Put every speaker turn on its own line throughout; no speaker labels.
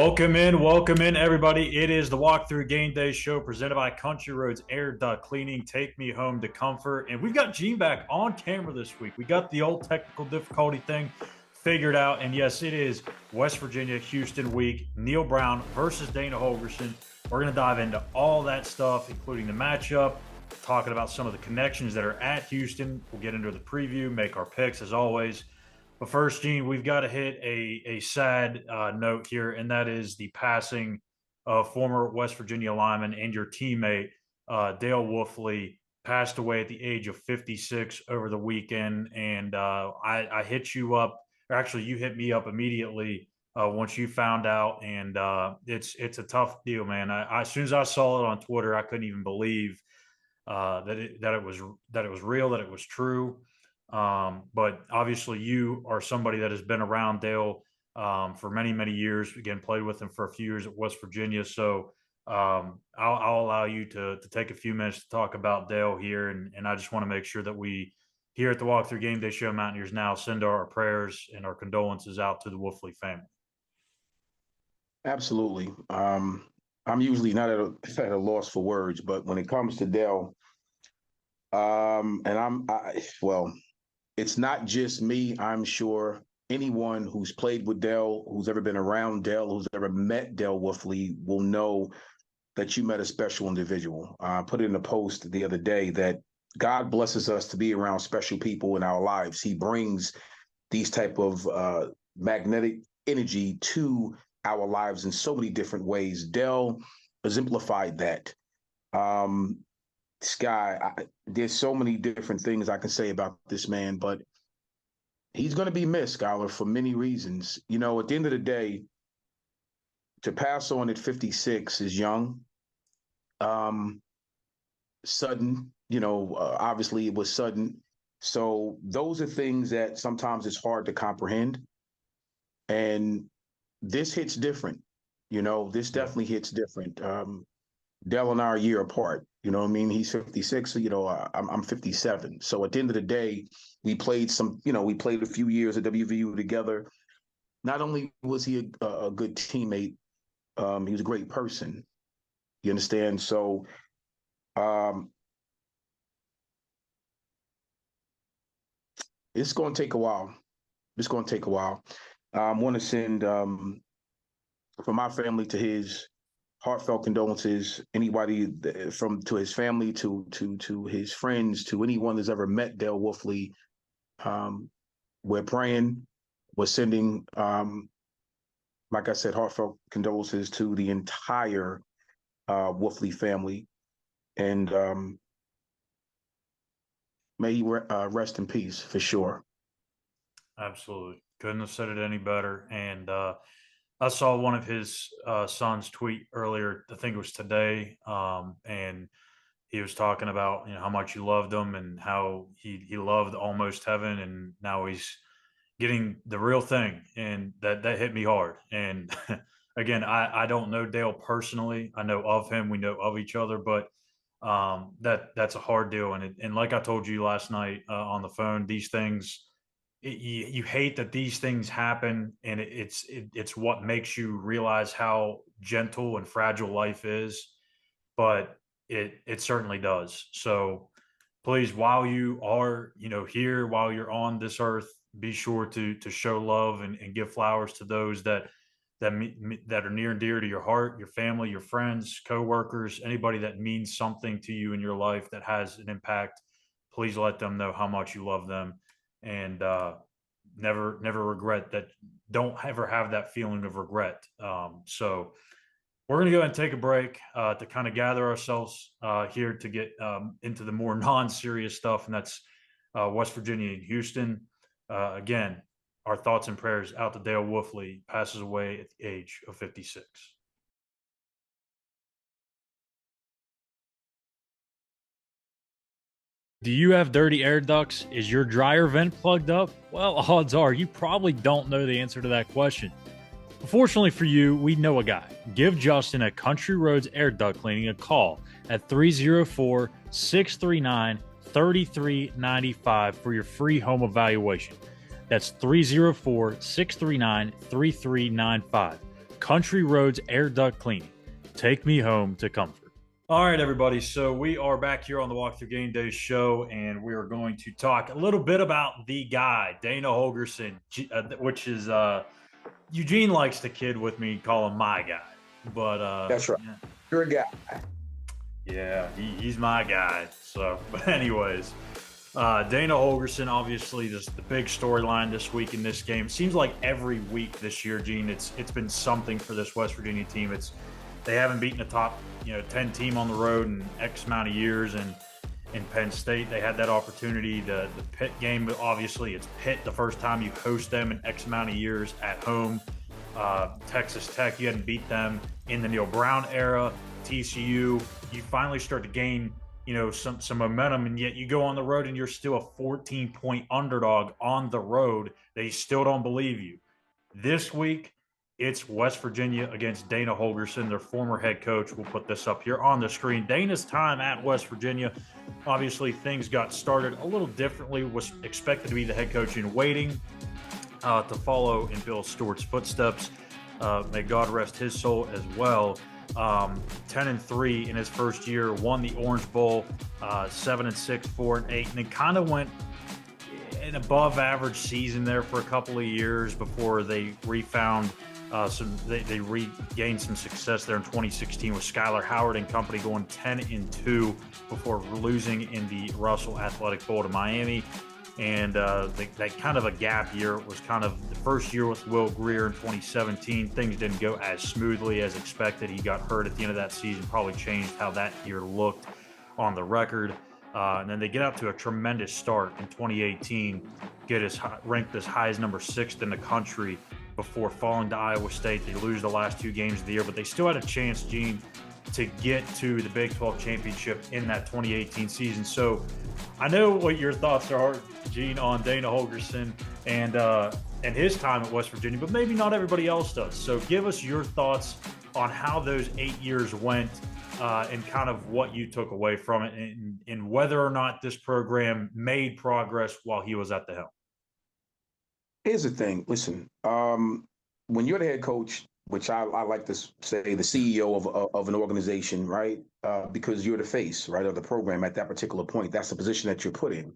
Welcome in, everybody. It is the Walkthrough Game Day Show presented by Country Roads Air Duct Cleaning. Take me home to comfort. And we've got Gene back on camera this week. We got the old technical difficulty thing figured out. And yes, it is West Virginia Houston week. Neil Brown versus Dana Holgorsen. We're going to dive into all that stuff, including the matchup, talking about some of the connections that are at Houston. We'll get into the preview, make our picks as always. But first, Gene, we've got to hit a sad note here, and that is the passing of former West Virginia lineman and your teammate, Dale Wolfley, passed away at the age of 56 over the weekend. And I hit you up, or actually you hit me up immediately once you found out. And it's a tough deal, man. As soon as I saw it on Twitter, I couldn't even believe that it was real, that it was true. But obviously you are somebody that has been around Dale for many, many years. Again, played with him for a few years at West Virginia. So I'll allow you to take a few minutes to talk about Dale here. And I just want to make sure that we here at the Walkthrough Game Day Show Mountaineers now send our prayers and our condolences out to the Wolfley family.
Absolutely. I'm usually not at a loss for words, but when it comes to Dale, it's not just me. I'm sure anyone who's played with Dale, who's ever been around Dale, who's ever met Dale Wolfley will know that you met a special individual. I put it in a post the other day that God blesses us to be around special people in our lives. He brings these type of magnetic energy to our lives in so many different ways. Dale exemplified that. This guy, there's so many different things I can say about this man, but he's going to be missed, Schuyler, for many reasons. You know, at the end of the day, to pass on at 56 is young, sudden, obviously it was sudden. So those are things that sometimes it's hard to comprehend. And this hits different, this definitely hits different. Dell and I are a year apart. You know what I mean? He's 56, so, I'm 57. So at the end of the day, we played a few years at WVU together. Not only was he a good teammate, he was a great person. You understand? So, it's going to take a while. I want to send, from my family to his, heartfelt condolences. Anybody to his family, to his friends, to anyone that's ever met Dale Wolfley. We're praying. We're sending, like I said, heartfelt condolences to the entire Wolfley family, and may he rest in peace for sure.
Absolutely, couldn't have said it any better. And I saw one of his sons tweet earlier, I think it was today, and he was talking about how much he loved him and how he loved Almost Heaven, and now he's getting the real thing, and that hit me hard. And again, I don't know Dale personally. I know of him. We know of each other, but that's a hard deal. And like I told you last night on the phone, these things. You hate that these things happen, and it's what makes you realize how gentle and fragile life is, but it certainly does. So please, while you are here, while you're on this earth, be sure to show love and give flowers to those that are near and dear to your heart, your family, your friends, coworkers, anybody that means something to you in your life that has an impact. Please let them know how much you love them. And never regret that. Don't ever have that feeling of regret. So we're going to go ahead and take a break to kind of gather ourselves here to get into the more non-serious stuff, and that's West Virginia and Houston. Again, our thoughts and prayers out to Dale Wolfley, passes away at the age of 56. Do you have dirty air ducts? Is your dryer vent plugged up? Well, odds are you probably don't know the answer to that question. Fortunately for you, we know a guy. Give Justin at Country Roads Air Duct Cleaning a call at 304-639-3395 for your free home evaluation. That's 304-639-3395. Country Roads Air Duct Cleaning. Take me home to comfort. All right, everybody. So we are back here on the Walkthrough Game Day show, and we are going to talk a little bit about the guy, Dana Holgorsen, which is Eugene likes to kid with me, call him my guy. But
That's right. You're a guy.
Yeah, he's my guy. So, but anyways, Dana Holgorsen, obviously, this the big storyline this week in this game. It seems like every week this year, Gene, it's been something for this West Virginia team. They haven't beaten a top 10 team on the road in X amount of years, and in Penn State they had that opportunity. The Pitt game, but obviously it's Pitt the first time you host them in X amount of years at home. Texas Tech, you hadn't beat them in the Neil Brown era. TCU, you finally start to gain some momentum, and yet you go on the road and you're still a 14-point underdog on the road. They still don't believe you. This week, it's West Virginia against Dana Holgorsen, their former head coach. We'll put this up here on the screen. Dana's time at West Virginia, obviously things got started a little differently, was expected to be the head coach in waiting to follow in Bill Stewart's footsteps. May God rest his soul as well. 10-3 in his first year, won the Orange Bowl, 7-6, 4-8, and then kind of went an above average season there for a couple of years before they refound they regained some success there in 2016 with Schuyler, Howard and company going 10-2 before losing in the Russell Athletic Bowl to Miami. And that kind of a gap year. It was kind of the first year with Will Greer in 2017. Things didn't go as smoothly as expected. He got hurt at the end of that season, probably changed how that year looked on the record. And then they get out to a tremendous start in 2018, ranked as high as number 6th in the country before falling to Iowa State. They lose the last 2 games of the year, but they still had a chance, Gene, to get to the Big 12 championship in that 2018 season. So I know what your thoughts are, Gene, on Dana Holgorsen and his time at West Virginia, but maybe not everybody else does. So give us your thoughts on how those 8 years went and kind of what you took away from it, and whether or not this program made progress while he was at the helm.
Here's the thing. Listen, when you're the head coach, which I like to say the CEO of an organization, right? Because you're the face, right, of the program at that particular point. That's the position that you're put in.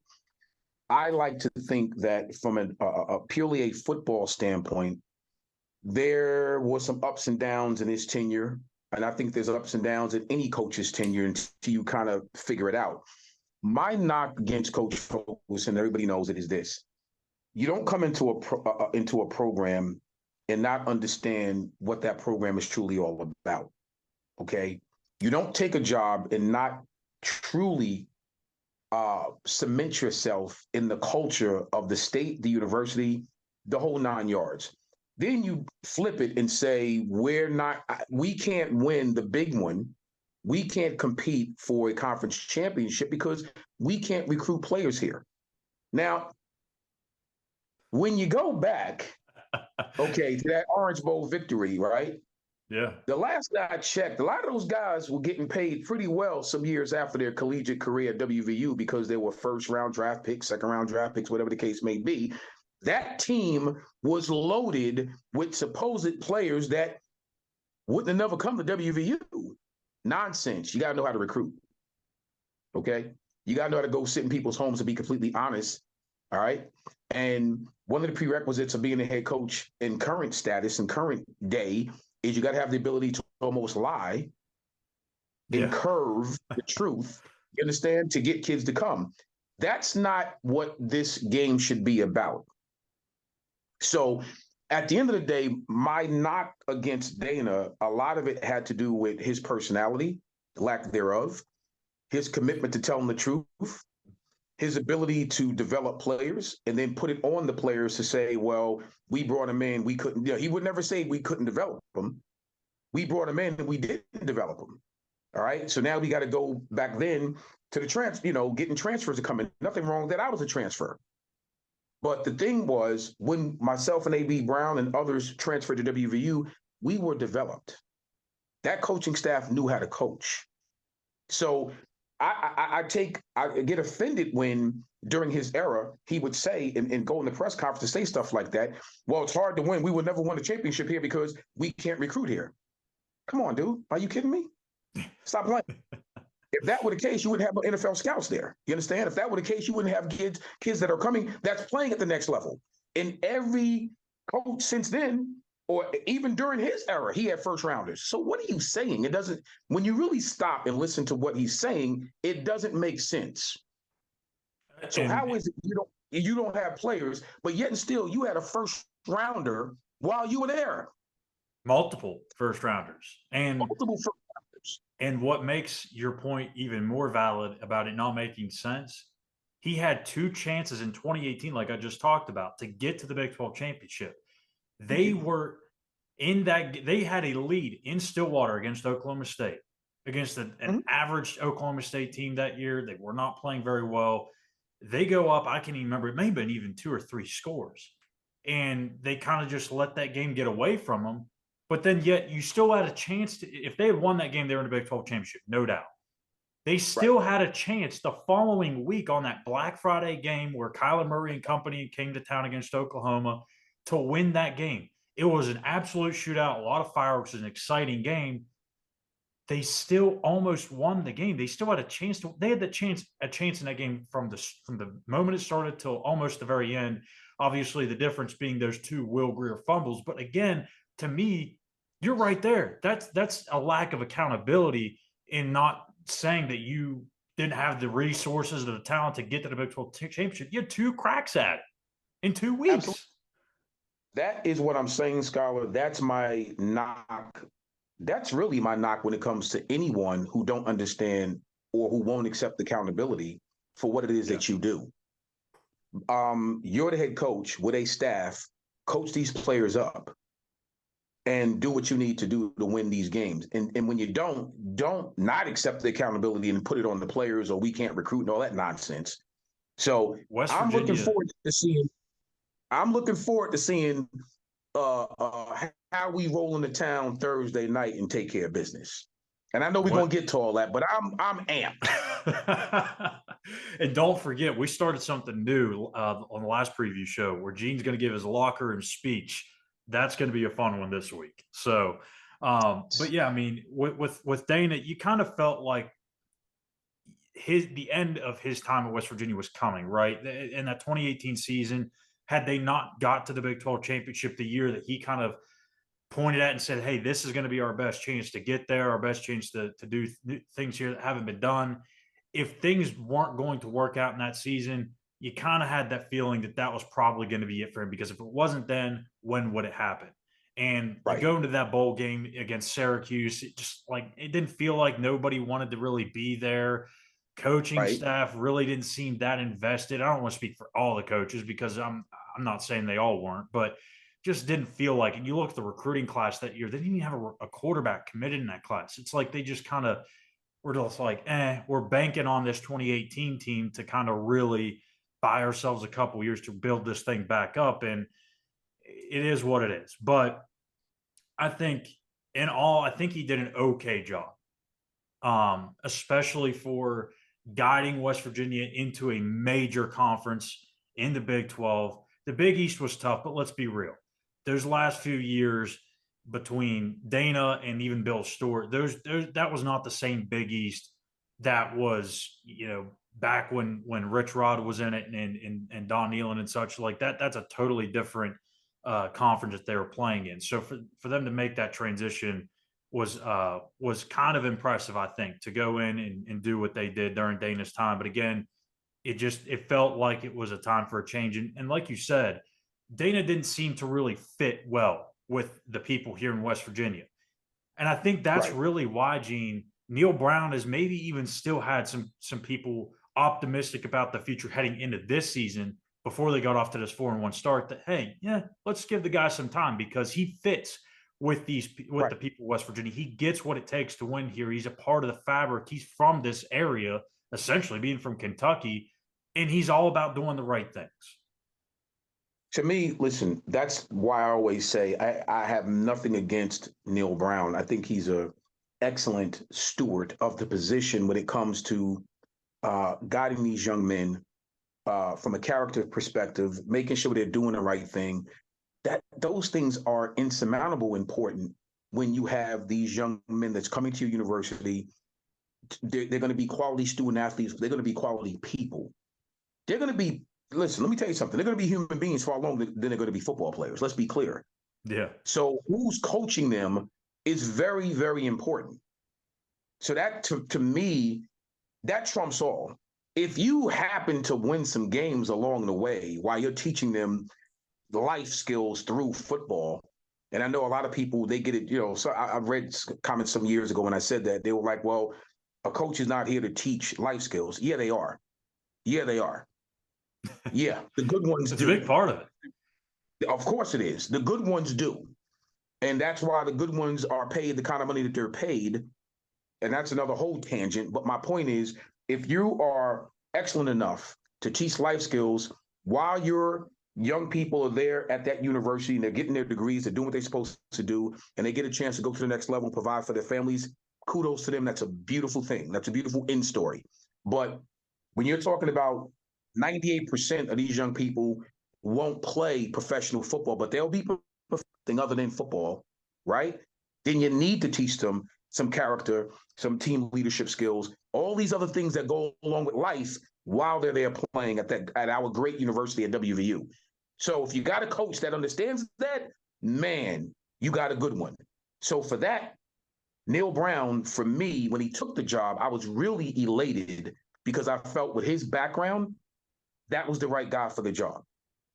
I like to think that from a purely a football standpoint, there was some ups and downs in his tenure. And I think there's ups and downs in any coach's tenure until you kind of figure it out. My knock against Coach Holgorsen, everybody knows it, is this. You don't come into a program and not understand what that program is truly all about, okay? You don't take a job and not truly cement yourself in the culture of the state, the university, the whole 9 yards. Then you flip it and say, we can't win the big one. We can't compete for a conference championship because we can't recruit players here. Now, when you go back, okay, to that Orange Bowl victory, right?
Yeah.
The last I checked, a lot of those guys were getting paid pretty well some years after their collegiate career at WVU because they were first-round draft picks, second-round draft picks, whatever the case may be. That team was loaded with supposed players that wouldn't have never come to WVU. Nonsense. You got to know how to recruit, okay? You got to know how to go sit in people's homes and be completely honest, all right? And one of the prerequisites of being a head coach in current status and current day is you got to have the ability to almost lie and curve the truth, you understand, to get kids to come. That's not what this game should be about. So at the end of the day, my knock against Dana, a lot of it had to do with his personality, lack thereof, his commitment to telling the truth, his ability to develop players and then put it on the players to say, well, we brought him in, we couldn't, he would never say we couldn't develop them. We brought him in and we didn't develop them. All right. So now we got to go back then to the getting transfers to come in. Nothing wrong with that. I was a transfer. But the thing was, when myself and A.B. Brown and others transferred to WVU, we were developed. That coaching staff knew how to coach. So I get offended when during his era he would say and go in the press conference to say stuff like that. Well, it's hard to win. We would never win a championship here because we can't recruit here. Come on, dude. Are you kidding me? Stop playing. If that were the case, you wouldn't have NFL scouts there. You understand? If that were the case, you wouldn't have kids that are coming that's playing at the next level. And every coach since then, or even during his era, he had first rounders. So what are you saying? It doesn't. When you really stop and listen to what he's saying, it doesn't make sense. So
And
how is it you don't have players, but yet and still you had a first rounder while you were there?
multiple first rounders.
Multiple first rounders.
And what makes your point even more valid about it not making sense, he had two chances in 2018, like I just talked about, to get to the Big 12 championship. They were in that, they had a lead in Stillwater against Oklahoma State, against an average Oklahoma State team that year. They were not playing very well. They go up, I can't even remember, it may have been even 2 or 3 scores. And they kind of just let that game get away from them. But then yet you still had a chance to, if they had won that game, they were in the Big 12 championship, no doubt. They still had a chance the following week on that Black Friday game where Kyler Murray and company came to town against Oklahoma to win that game. It was an absolute shootout, a lot of fireworks, an exciting game. They still almost won the game. They still had a chance to. They had a chance in that game from the moment it started till almost the very end. Obviously, the difference being those 2 Will Grier fumbles. But again, to me, you're right there. That's a lack of accountability in not saying that you didn't have the resources or the talent to get to the Big 12 championship. You had 2 cracks at it in 2 weeks.
Absolutely. That is what I'm saying, Schuyler. That's my knock. That's really my knock when it comes to anyone who don't understand or who won't accept accountability for what it is that you do. You're the head coach with a staff. Coach these players up and do what you need to do to win these games. And when you don't not accept the accountability and put it on the players or we can't recruit and all that nonsense. So I'm looking forward to seeing how we roll into town Thursday night and take care of business. And I know we're going to get to all that, but I'm amped.
And don't forget, we started something new on the last preview show where Gene's going to give his locker room speech. That's going to be a fun one this week. So, but yeah, I mean, with Dana, you kind of felt like the end of his time at West Virginia was coming, right? In that 2018 season, had they not got to the Big 12 championship the year that he kind of pointed at and said, hey, this is going to be our best chance to get there, our best chance to do things here that haven't been done. If things weren't going to work out in that season, you kind of had that feeling that was probably going to be it for him, because if it wasn't then, when would it happen? And go into that bowl game against Syracuse, it didn't feel like nobody wanted to really be there. Coaching staff really didn't seem that invested. I don't want to speak for all the coaches because I'm not saying they all weren't, but just didn't feel like it. You look at the recruiting class that year, they didn't even have a quarterback committed in that class. It's like they just kind of were just like, we're banking on this 2018 team to kind of really buy ourselves a couple years to build this thing back up. And it is what it is. But I think he did an okay job, especially for guiding West Virginia into a major conference in the Big 12. The Big East was tough, but let's be real. Those last few years between Dana and even Bill Stewart, that was not the same Big East that was, back when Rich Rod was in it and Don Nealon and such like that. That's a totally different conference that they were playing in. So for them to make that transition was kind of impressive, I think, to go in and do what they did during Dana's time. But again, it felt like it was a time for a change. And like you said, Dana didn't seem to really fit well with the people here in West Virginia. And I think that's really why, Gene, Neil Brown has maybe even still had some people optimistic about the future heading into this season before they got off to this 4-1 start, that, hey, let's give the guy some time because he fits with the people of West Virginia. He gets what it takes to win here. He's a part of the fabric. He's from this area, essentially being from Kentucky, and he's all about doing the right things.
To me, listen, that's why I always say I have nothing against Neil Brown. I think he's an excellent steward of the position when it comes to guiding these young men from a character perspective, making sure they're doing the right thing. That those things are insurmountable important when you have these young men that's coming to your university. They're going to be quality student athletes. They're going to be quality people. They're going to be, listen, let me tell you something. They're going to be human beings far longer than they're going to be football players. Let's be clear.
Yeah.
So who's coaching them is very, very important. So that, to me, that trumps all. If you happen to win some games along the way while you're teaching them life skills through football, and I know a lot of people, they get it, so I've read comments some years ago when I said that. They were like, well, a coach is not here to teach life skills. Yeah, they are. Yeah, they are. Yeah, the good ones
It's
do.
a big part of it.
Of course it is. The good ones do. And that's why the good ones are paid the kind of money that they're paid. And that's another whole tangent. But my point is, if you are excellent enough to teach life skills while your young people are there at that university and they're getting their degrees, they're doing what they're supposed to do, and they get a chance to go to the next level and provide for their families, kudos to them. That's a beautiful thing. That's a beautiful end story. But when you're talking about 98% of these young people won't play professional football, but they'll be something other than football, right? Then you need to teach them some character, some team leadership skills, all these other things that go along with life while they're there playing at our great university at WVU. So if you got a coach that understands that, man, you got a good one. So for that, Neil Brown, for me, when he took the job, I was really elated because I felt with his background, that was the right guy for the job.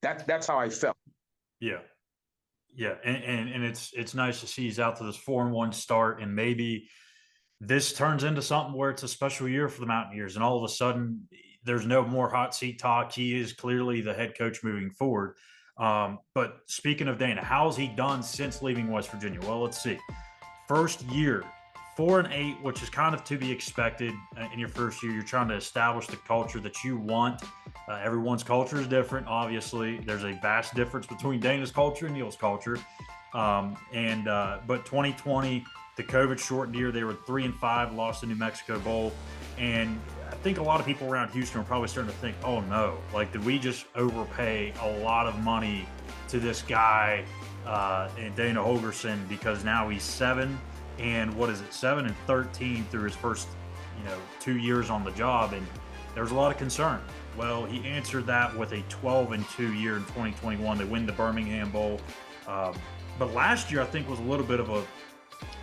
That's how I felt.
Yeah. Yeah. And it's nice to see he's out to this 4-1 start, and maybe this turns into something where it's a special year for the Mountaineers, and all of a sudden there's no more hot seat talk. He is clearly the head coach moving forward. But speaking of Dana, how's he done since leaving West Virginia? Well, let's see. First year, 4-8, which is kind of to be expected in your first year. You're trying to establish the culture that you want. Everyone's culture is different, obviously. There's a vast difference between Dana's culture and Neil's culture. But 2020, the COVID shortened year, they were 3-5, lost the New Mexico Bowl. And I think a lot of people around Houston are probably starting to think, oh no, like, did we just overpay a lot of money to this guy and Dana Holgorsen, because now he's 7-13 through his first 2 years on the job, and there's a lot of concern. Well, he answered that with a 12-2 year in 2021. They win the Birmingham Bowl, but last year I think was a little bit of a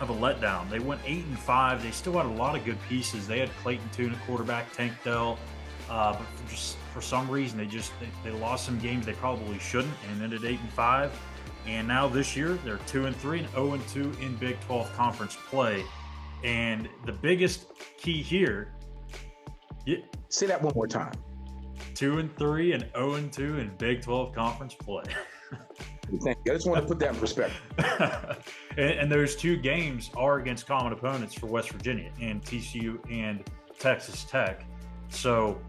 letdown. They went 8-5. They still had a lot of good pieces. They had Clayton Tune at quarterback, Tank Dell, but for some reason they lost some games they probably shouldn't, and ended 8-5. And now this year they're 2-3 and 0-2 in Big 12 conference play. And the biggest key here,
say that one more time.
2-3 and 0-2 in Big 12 conference play.
Thank you. I just want to put that in perspective.
and those two games are against common opponents for West Virginia, and TCU and Texas Tech. So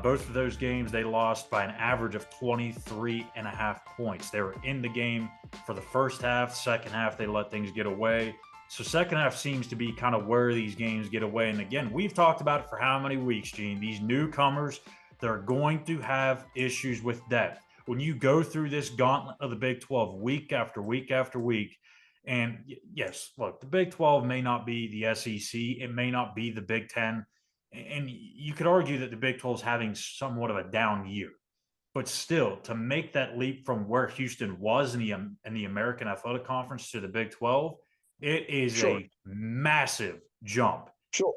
both of those games they lost by an average of 23.5 points. They were in the game for the first half. Second half, they let things get away. So second half seems to be kind of where these games get away. And again, we've talked about it for how many weeks, Gene? These newcomers, they're going to have issues with depth. When you go through this gauntlet of the Big 12 week after week after week, and yes, look, the Big 12 may not be the SEC. It may not be the Big 10. And you could argue that the Big 12 is having somewhat of a down year. But still, to make that leap from where Houston was in the American Athletic Conference to the Big 12, it is a massive jump.
Sure.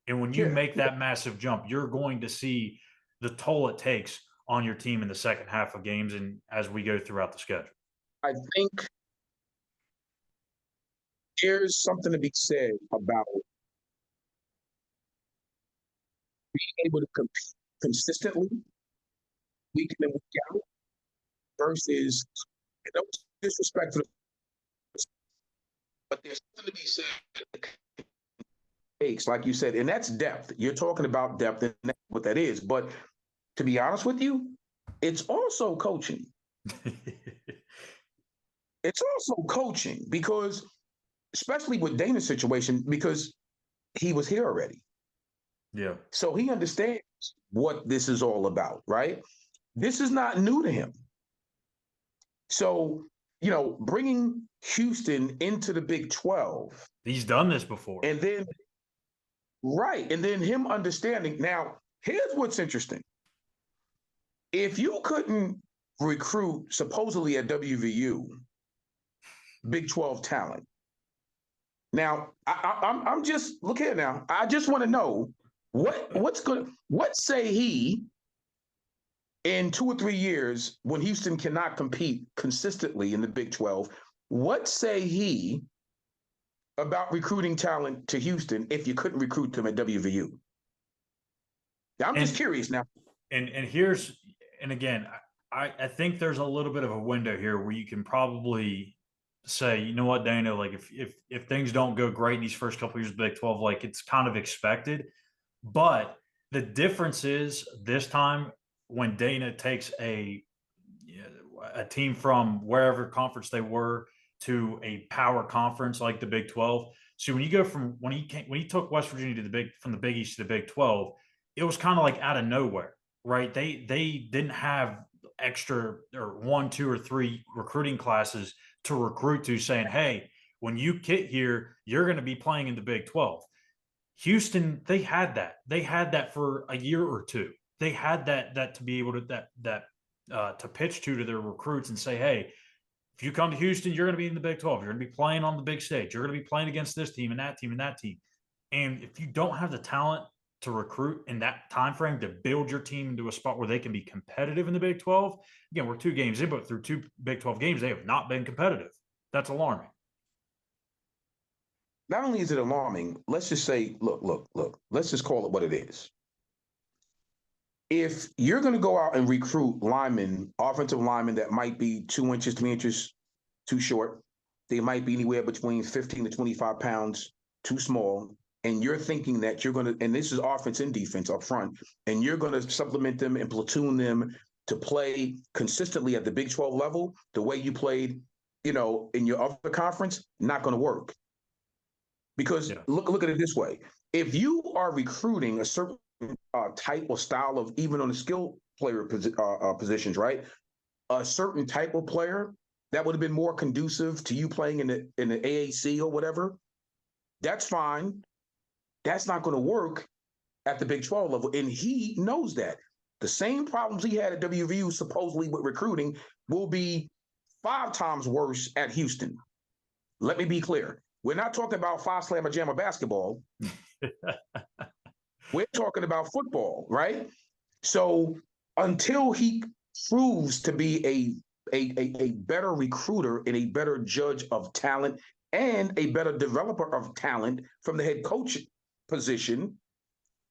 And when you make that massive jump, you're going to see the toll it takes on your team in the second half of games and as we go throughout the schedule.
I think there's something to be said about being able to compete consistently week in and week out versus, no disrespect to the, but there's something to be said like you said, and that's depth. You're talking about depth, and that's what that is. But to be honest with you, it's also coaching. It's also coaching because, especially with Dana's situation, because he was here already.
Yeah.
So he understands what this is all about, right? This is not new to him. So, bringing Houston into the Big 12,
He's done this before.
and then, right, and then him understanding. Now, here's what's interesting. If you couldn't recruit supposedly at WVU Big 12 talent, now I'm just look here now. I just want to know what say he in 2 or 3 years when Houston cannot compete consistently in the Big 12. What say he about recruiting talent to Houston if you couldn't recruit them at WVU? I'm just curious now.
And here's, and again, I think there's a little bit of a window here where you can probably say, you know what, Dana, like if things don't go great in these first couple of years of Big 12, like it's kind of expected. But the difference is this time when Dana takes a team from wherever conference they were to a power conference like the Big 12. So when you go from when he took West Virginia to the from the Big East to the Big 12, it was kind of like out of nowhere, right? They didn't have extra or 1, 2, or 3 recruiting classes to recruit to, saying, hey, when you get here, you're going to be playing in the Big 12. Houston, they had that. They had that for a year or two. They had that to be able to to pitch to their recruits and say, hey, if you come to Houston, you're going to be in the Big 12. You're going to be playing on the big stage. You're going to be playing against this team and that team and that team. And if you don't have the talent to recruit in that time frame to build your team into a spot where they can be competitive in the Big 12, again, we're 2 games in, but through 2 Big 12 games, they have not been competitive. That's alarming.
Not only is it alarming, let's just say, look, let's just call it what it is. If you're going to go out and recruit linemen, offensive linemen that might be 2 inches, 3 inches too short, they might be anywhere between 15 to 25 pounds too small, and you're thinking that you're going to, and this is offense and defense up front, and you're going to supplement them and platoon them to play consistently at the Big 12 level, the way you played, in your other conference, not going to work. Because look at it this way. If you are recruiting a certain type or style of, even on the skill player positions, right? A certain type of player that would have been more conducive to you playing in the AAC or whatever, that's fine. That's not going to work at the Big 12 level. And he knows that. The same problems he had at WVU supposedly with recruiting will be 5 times worse at Houston. Let me be clear. We're not talking about 5 slammer jammer basketball. We're talking about football, right? So until he proves to be a better recruiter and a better judge of talent and a better developer of talent from the head coach position,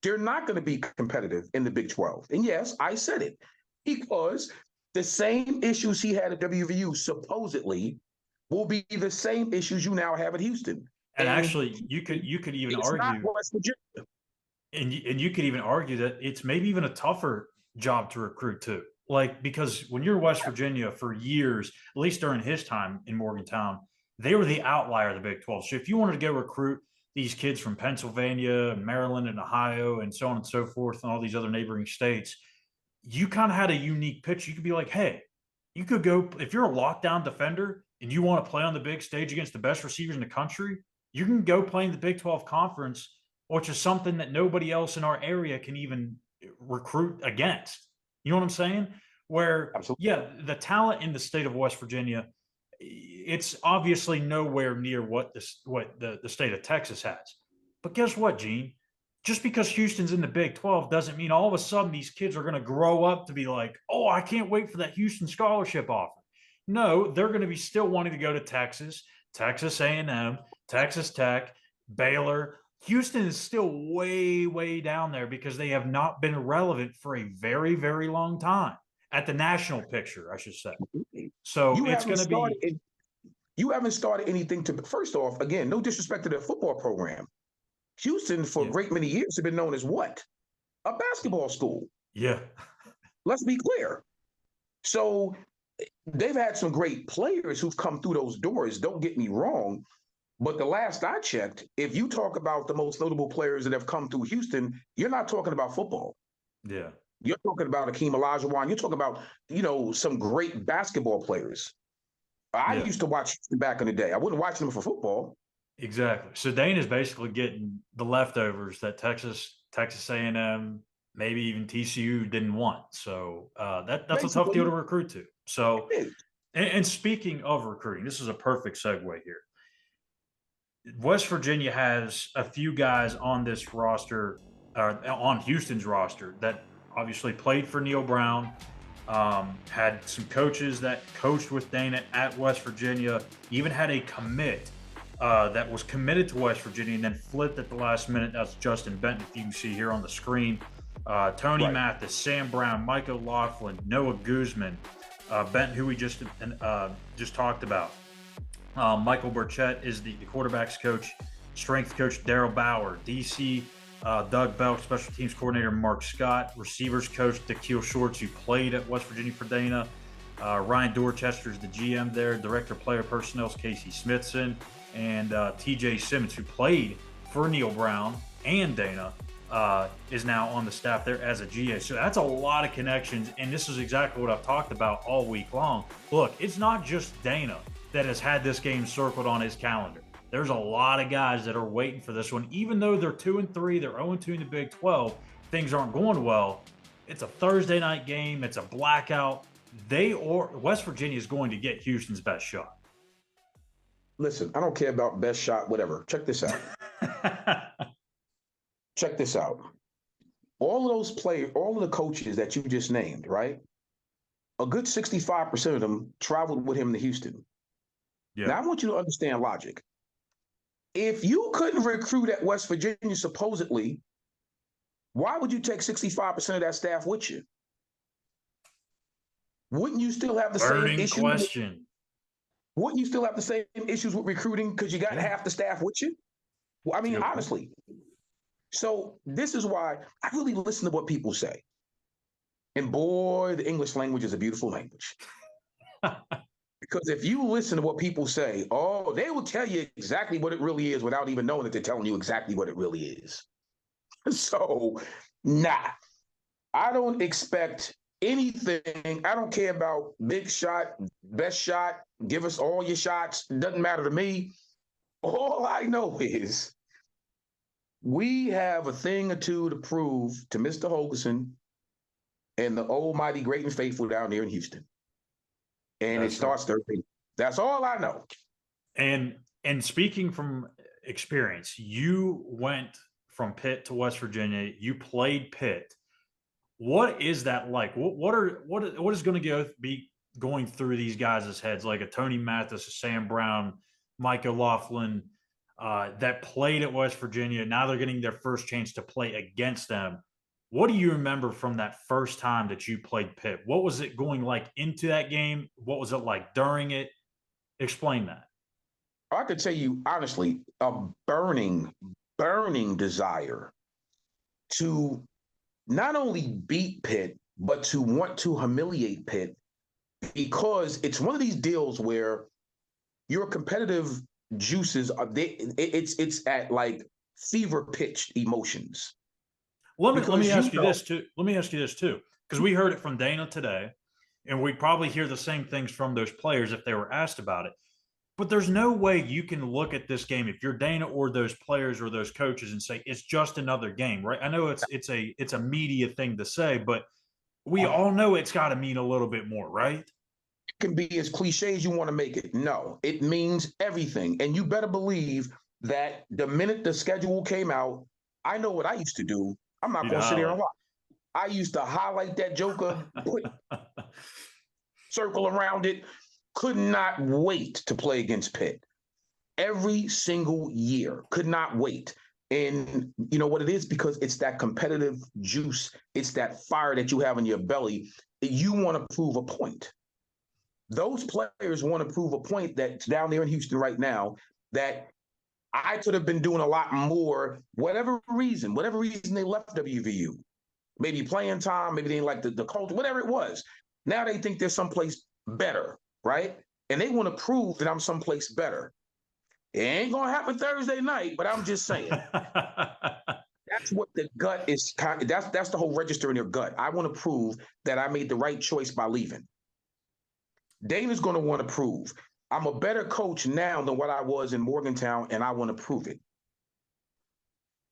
they're not going to be competitive in the Big 12. And yes, I said it, because the same issues he had at WVU supposedly will be the same issues you now have at Houston.
And actually, you could even argue, and you could even argue that it's maybe even a tougher job to recruit too. Like, because when you're West Virginia for years, at least during his time in Morgantown, they were the outlier of the Big 12. So if you wanted to go recruit these kids from Pennsylvania and Maryland and Ohio and so on and so forth and all these other neighboring states, you kind of had a unique pitch. You could be like, hey, you could go, if you're a lockdown defender and you want to play on the big stage against the best receivers in the country, you can go play in the Big 12 conference, which is something that nobody else in our area can even recruit against. You know what I'm saying? Where,
Absolutely.
yeah, the talent in the state of West Virginia, it's obviously nowhere near what the state of Texas has. But guess what, Gene? Just because Houston's in the Big 12 doesn't mean all of a sudden these kids are going to grow up to be like, oh, I can't wait for that Houston scholarship offer. No, they're going to be still wanting to go to Texas, Texas A&M, Texas Tech, Baylor. Houston is still way, way down there because they have not been relevant for a very, very long time at the national picture, I should say. So it's going to be.
You haven't started anything to, first off, again, no disrespect to their football program. Houston, for a great many years, have been known as what? A basketball school.
Yeah.
Let's be clear. So they've had some great players who've come through those doors. Don't get me wrong. But the last I checked, if you talk about the most notable players that have come through Houston, you're not talking about football.
Yeah.
You're talking about Akeem Olajuwon. You're talking about, some great basketball players. I
Yeah.
used to watch Houston back in the day. I wouldn't watch them for football.
Exactly. So Dane is basically getting the leftovers that Texas A&M, maybe even TCU didn't want. So that's a tough deal
Basically,
to recruit to. So,
it is.
and speaking of recruiting, this is a perfect segue here. West Virginia has a few guys on this roster, on Houston's roster, that obviously played for Neil Brown, had some coaches that coached with Dana at West Virginia, even had a commit that was committed to West Virginia and then flipped at the last minute. That's Justin Benton, if you can see here on the screen. Tony
Right.
Mathis, Sam Brown, Mike O'Loughlin, Noah Guzman, Benton, who we just talked about. Michael Burchett is the quarterback's coach. Strength coach Daryl Bauer. DC Doug Belk, special teams coordinator Mark Scott. Receivers coach Daquil Shorts, who played at West Virginia for Dana. Ryan Dorchester is the GM there. Director of player personnel is Casey Smithson. And TJ Simmons, who played for Neil Brown and Dana, is now on the staff there as a GA. So that's a lot of connections. And this is exactly what I've talked about all week long. Look, it's not just Dana that has had this game circled on his calendar. There's a lot of guys that are waiting for this one. Even though they're 2-3, they're 0-2 in the Big 12, things aren't going well. It's a Thursday night game. It's a blackout. West Virginia is going to get Houston's best shot.
Listen, I don't care about best shot, whatever. Check this out. Check this out. All of those players, all of the coaches that you just named, right? A good 65% of them traveled with him to Houston.
Yeah.
Now, I want you to understand logic. If you couldn't recruit at West Virginia, supposedly, why would you take 65% of that staff with you? Wouldn't you still have the same
Burning
issues?
question.
Wouldn't you still have the same issues with recruiting because you got half the staff with you? Well, I mean, honestly. So this is why I really listen to what people say. And boy, the English language is a beautiful language. Because if you listen to what people say, oh, they will tell you exactly what it really is without even knowing that they're telling you exactly what it really is. So, nah, I don't expect anything. I don't care about big shot, best shot, give us all your shots. Doesn't matter to me. All I know is we have a thing or two to prove to Mr. Holgorsen and the almighty great and faithful down there in Houston. And it starts Thursday. That's all I know.
And speaking from experience, you went from Pitt to West Virginia. You played Pitt. What is that like? What is going to be going through these guys' heads, like a Tony Mathis, a Sam Brown, Mike O'Loughlin, that played at West Virginia? Now they're getting their first chance to play against them. What do you remember from that first time that you played Pitt? What was it going like into that game? What was it like during it? Explain that.
I could tell you honestly, a burning, burning desire to not only beat Pitt, but to want to humiliate Pitt, because it's one of these deals where your competitive juices are it's at like fever pitched emotions.
Let me
Because
ask you this too. Let me ask you this too, because we heard it from Dana today, and we'd probably hear the same things from those players if they were asked about it. But there's no way you can look at this game if you're Dana or those players or those coaches and say it's just another game, right? I know it's a media thing to say, but we all know it's got to mean a little bit more, right?
It can be as cliche as you want to make it. No, it means everything. And you better believe that the minute the schedule came out, I know what I used to do. I'm not going to sit here and watch. I used to highlight that joker, put circle around it. Could not wait to play against Pitt. Every single year. Could not wait. And you know what it is? Because it's that competitive juice. It's that fire that you have in your belly. You want to prove a point. Those players want to prove a point that's down there in Houston right now that I could have been doing a lot more, whatever reason they left WVU. Maybe playing time, maybe they didn't like the culture, whatever it was. Now they think there's someplace better, right? And they want to prove that I'm someplace better. It ain't gonna happen Thursday night, but I'm just saying. That's what the gut is. That's the whole register in your gut. I want to prove that I made the right choice by leaving. Dana's going to want to prove I'm a better coach now than what I was in Morgantown, and I want to prove it.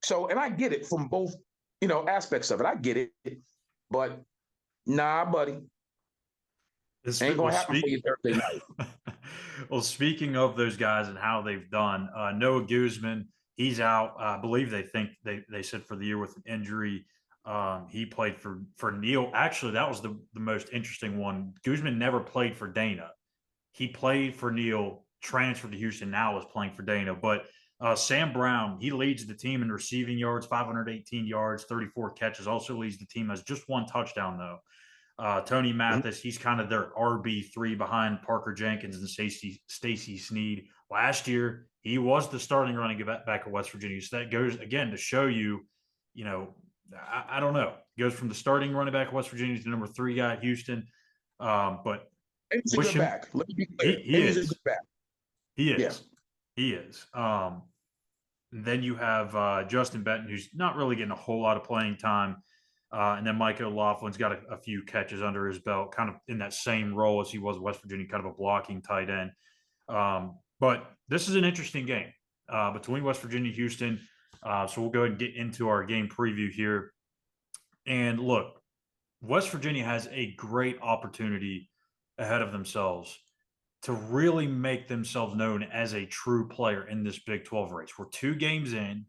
So, and I get it from both, aspects of it. I get it, but nah, buddy, ain't gonna happen for you Thursday night.
Well, speaking of those guys and how they've done, Noah Guzman, he's out. I believe they said for the year with an injury. He played for Neil. Actually, that was the most interesting one. Guzman never played for Dana. He played for Neil, transferred to Houston, now is playing for Dana. But Sam Brown, he leads the team in receiving yards, 518 yards, 34 catches. Also leads the team, has just one touchdown though. Tony Mathis, he's kind of their RB3 behind Parker Jenkins and Stacy Sneed. Last year, he was the starting running back at West Virginia. So that goes again to show you, I don't know. It goes from the starting running back at West Virginia to the number 3 guy at Houston. But
he's a good back. Let me be clear. He's a good back.
He is.
Yes.
He is. Then you have Justin Benton, who's not really getting a whole lot of playing time. And then Mike O'Loughlin's got a few catches under his belt, kind of in that same role as he was at West Virginia, kind of a blocking tight end. But this is an interesting game between West Virginia and Houston. So we'll go ahead and get into our game preview here. And look, West Virginia has a great opportunity ahead of themselves to really make themselves known as a true player in this Big 12 race. We're 2 games in,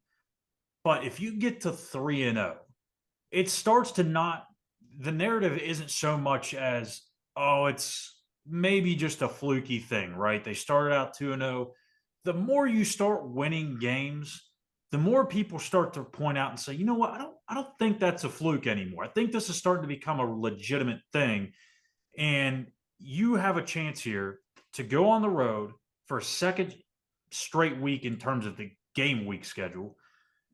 but if you get to 3-0, it starts to the narrative isn't so much as, oh, it's maybe just a fluky thing, right? They started out 2-0. The more you start winning games, the more people start to point out and say, you know what, I don't think that's a fluke anymore. I think this is starting to become a legitimate thing. And you have a chance here to go on the road for a second straight week in terms of the game week schedule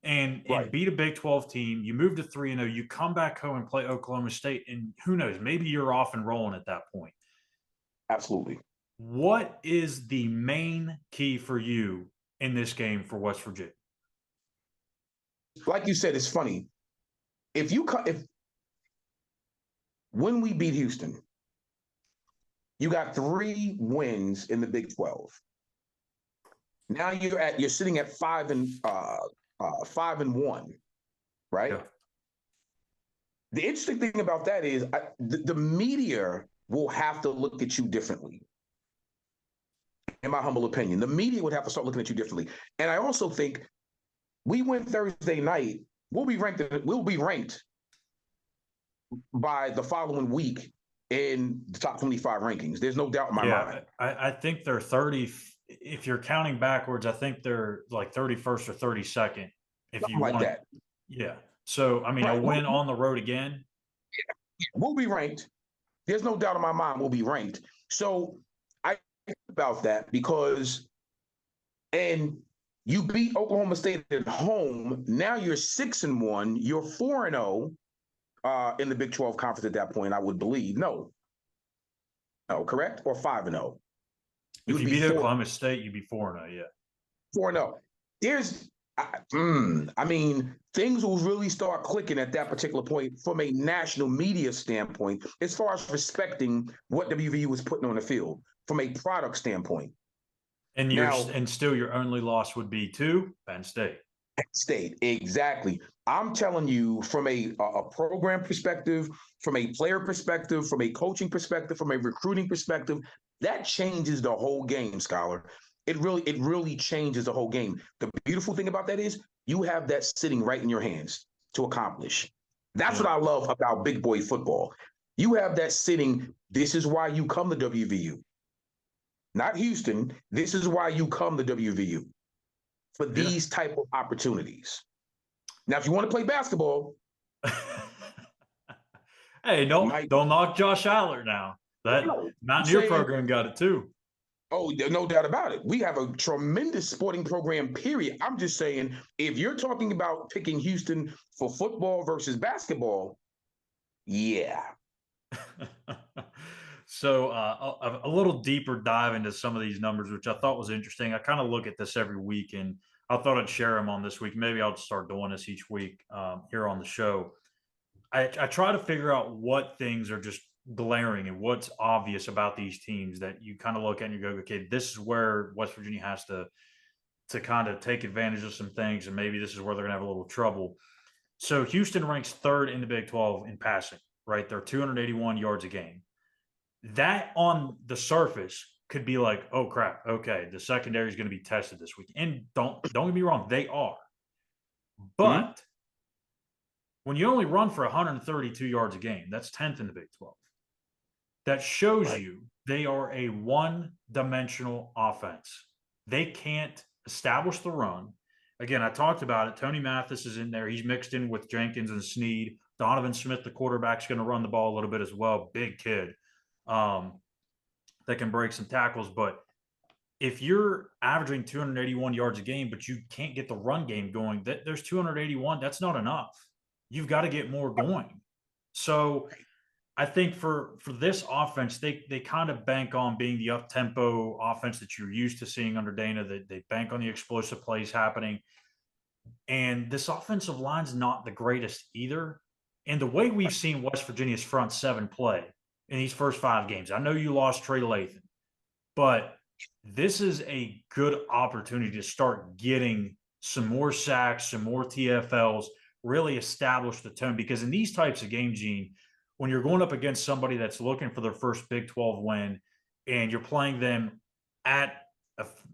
and beat a Big 12 team. You move to 3-0, you come back home and play Oklahoma State, and who knows, maybe you're off and rolling at that point.
Absolutely.
What is the main key for you in this game for West Virginia?
Like you said, it's funny. When we beat Houston, you got 3 wins in the Big 12. Now you're sitting at 5-1, right? Yeah. The interesting thing about that is the media will have to look at you differently. In my humble opinion, the media would have to start looking at you differently. And I also think we win Thursday night, we'll be ranked by the following week in the top 25 rankings. There's no doubt in my mind.
I think they're 30. If you're counting backwards, I think they're like 31st or 32nd. If you want that. Yeah. So, I mean, a win on the road again.
Yeah. We'll be ranked. There's no doubt in my mind we'll be ranked. So I think about that because, and you beat Oklahoma State at home. Now you're 6-1. You're 4-0 in the Big 12 conference at that point, I would believe. No, correct? Or 5-0.
If you beat Oklahoma State, you'd be 4-0, yeah.
4-0. I mean, things will really start clicking at that particular point from a national media standpoint, as far as respecting what WVU was putting on the field from a product standpoint.
And still your only loss would be to Penn State.
Penn State, exactly. I'm telling you, from a program perspective, from a player perspective, from a coaching perspective, from a recruiting perspective, that changes the whole game, Schuyler. It really changes the whole game. The beautiful thing about that is you have that sitting right in your hands to accomplish. That's what I love about big boy football. You have that sitting. This is why you come to WVU. Not Houston. This is why you come to WVU. For these type of opportunities. Now, if you want to play basketball.
Hey, don't knock Josh Schuyler now. That Mountaineer program got it too.
Oh, no doubt about it. We have a tremendous sporting program, period. I'm just saying, if you're talking about picking Houston for football versus basketball, yeah.
So a little deeper dive into some of these numbers, which I thought was interesting. I kind of look at this every week, and I thought I'd share them on this week. Maybe I'll start doing this each week here on the show. I try to figure out what things are just glaring and what's obvious about these teams that you kind of look at and you go, okay, this is where West Virginia has to kind of take advantage of some things, and maybe this is where they're going to have a little trouble. So Houston ranks third in the Big 12 in passing, right? They're 281 yards a game. That on the surface could be like, oh crap, okay, the secondary is going to be tested this week. And don't get me wrong, they are.
Mhm.
But when you only run for 132 yards a game, that's 10th in the Big 12. That shows
Right.
you they are a one-dimensional offense. They can't establish the run. Again, I talked about it. Tony Mathis is in there. He's mixed in with Jenkins and Snead. Donovan Smith, the quarterback, is going to run the ball a little bit as well. Big kid um, that can break some tackles. But if you're averaging 281 yards a game, but you can't get the run game going, there's 281. That's not enough. You've got to get more going. So I think for this offense, they kind of bank on being the up tempo offense that you're used to seeing under Dana. They bank on the explosive plays happening, and this offensive line's not the greatest either. And the way we've seen West Virginia's front seven play in these first 5 games, I know you lost Trey Lathan, but this is a good opportunity to start getting some more sacks, some more TFLs, really establish the tone. Because in these types of games, Gene, when you're going up against somebody that's looking for their first Big 12 win and you're playing them at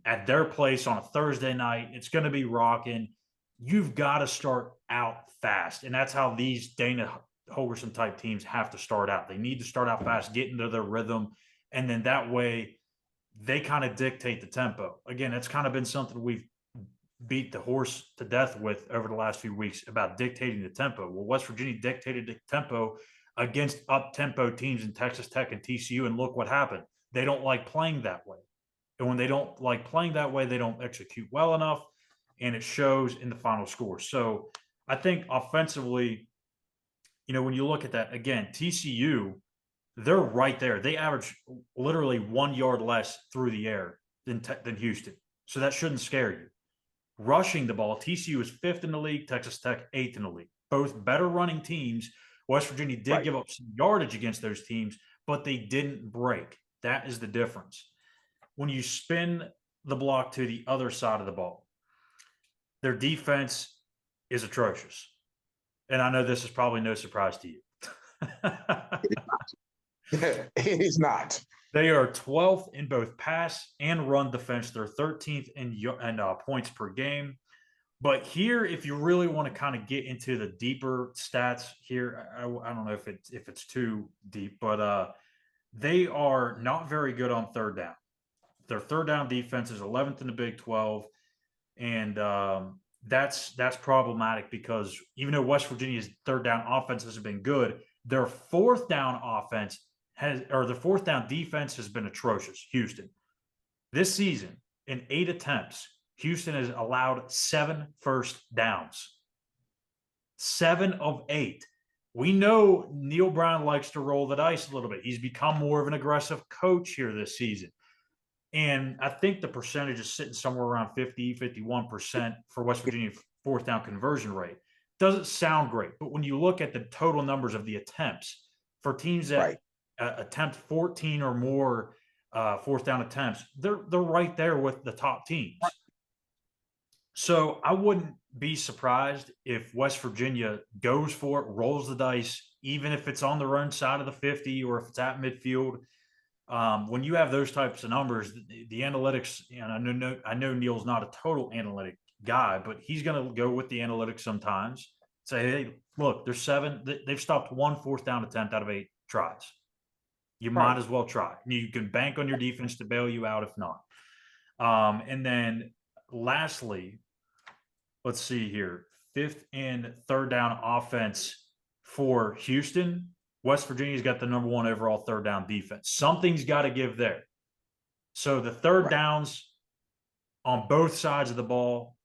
at their place on a Thursday night, it's going to be rocking. You've got to start out fast. And that's how these Dana Holgorsen type teams have to start out. They need to start out fast, get into their rhythm. And then that way they kind of dictate the tempo. Again, it's kind of been something we've beat the horse to death with over the last few weeks about dictating the tempo. Well, West Virginia dictated the tempo against up-tempo teams in Texas Tech and TCU, and look what happened. They don't like playing that way. And when they don't like playing that way, they don't execute well enough, and it shows in the final score. So I think offensively, when you look at that, again, TCU, they're right there. They average literally 1 yard less through the air than Houston. So that shouldn't scare you. Rushing the ball, TCU is fifth in the league, Texas Tech eighth in the league. Both better running teams. West Virginia did
Right.
give up some yardage against those teams, but they didn't break. That is the difference. When you spin the block to the other side of the ball, their defense is atrocious. And I know this is probably no surprise to you.
It is not.
They are 12th in both pass and run defense. They're 13th in points per game. But here, if you really want to kind of get into the deeper stats here, I don't know if it's too deep, but they are not very good on third down. Their third down defense is 11th in the Big 12, and that's problematic because even though West Virginia's third down offense has been good, their fourth down offense the fourth down defense has been atrocious. Houston this season in 8 attempts, Houston has allowed 7 first downs. 7 of 8. We know Neil Brown likes to roll the dice a little bit. He's become more of an aggressive coach here this season. And I think the percentage is sitting somewhere around 51% for West Virginia fourth down conversion rate. Doesn't sound great, but when you look at the total numbers of the attempts for teams that
Right.
Attempt 14 or more fourth down attempts, they're right there with the top teams. So I wouldn't be surprised if West Virginia goes for it, rolls the dice, even if it's on their own side of the 50 or if it's at midfield. When you have those types of numbers, the analytics, and I know Neil's not a total analytic guy, but he's going to go with the analytics sometimes. Say, hey, look, there's 7. They've stopped 1 fourth down attempt out of 8 tries. You might
Right.
as well try. You can bank on your defense to bail you out if not. And then lastly, let's see here. 5th and third down offense for Houston. West Virginia's got the number 1 overall third down defense. Something's got to give there. So the third
Right.
downs on both sides of the ball,